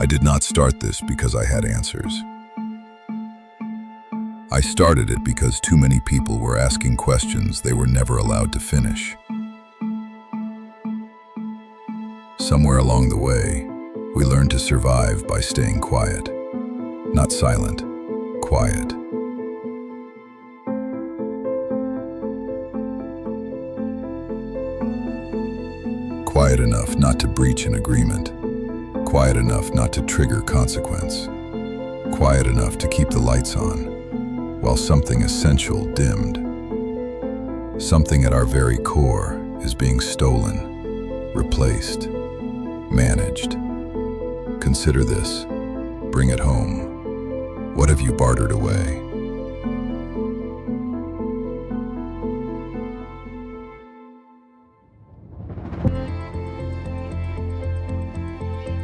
I did not start this because I had answers. I started it because too many people were asking questions they were never allowed to finish. Somewhere along the way, we learned to survive by staying quiet. Not silent, quiet. Quiet enough not to breach an agreement. Quiet enough not to trigger consequence. Quiet enough to keep the lights on, while something essential dimmed. Something at our very core is being stolen, replaced, managed. Consider this. Bring it home. What have you bartered away?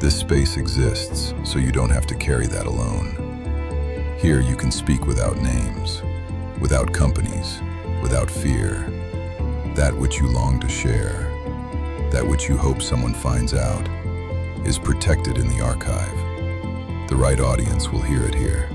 This space exists so you don't have to carry that alone. Here you can speak without names, without companies, without fear. That which you long to share, that which you hope someone finds out, is protected in the archive. The right audience will hear it here.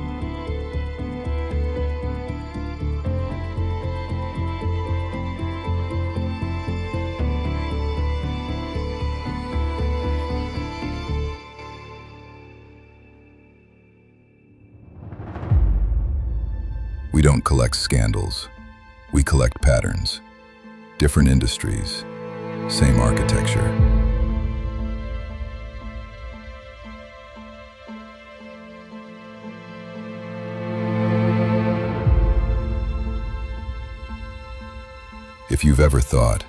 We don't collect scandals. We collect patterns. Different industries, same architecture. If you've ever thought,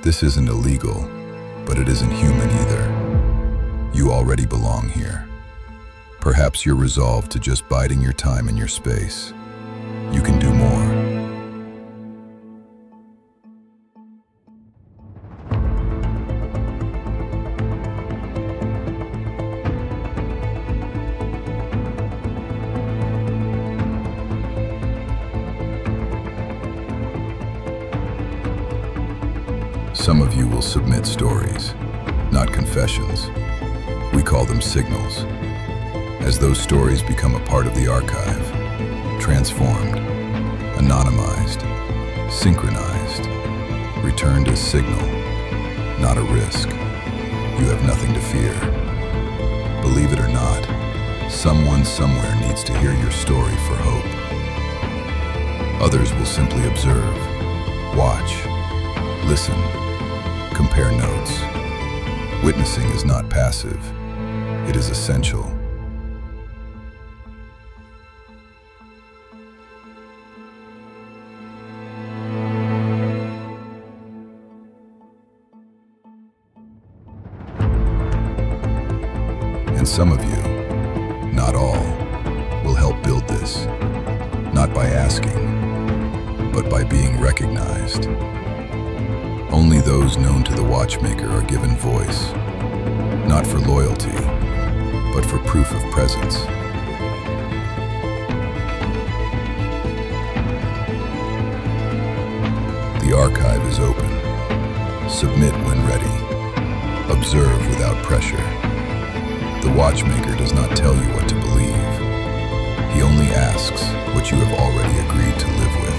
this isn't illegal, but it isn't human either, you already belong here. Perhaps you're resolved to just biding your time in your space. You can do more. Some of you will submit stories, not confessions. We call them signals. As those stories become a part of the archive, transformed, anonymized, synchronized, returned as signal, not a risk. You have nothing to fear. Believe it or not, someone somewhere needs to hear your story for hope. Others will simply observe, watch, listen, compare notes. Witnessing is not passive, it is essential. And some of you, not all, will help build this, not by asking, but by being recognized. Only those known to the Watchmaker are given voice, not for loyalty, but for proof of presence. The archive is open. Submit when ready. Observe without pressure. The Watchmaker does not tell you what to believe. He only asks what you have already agreed to live with.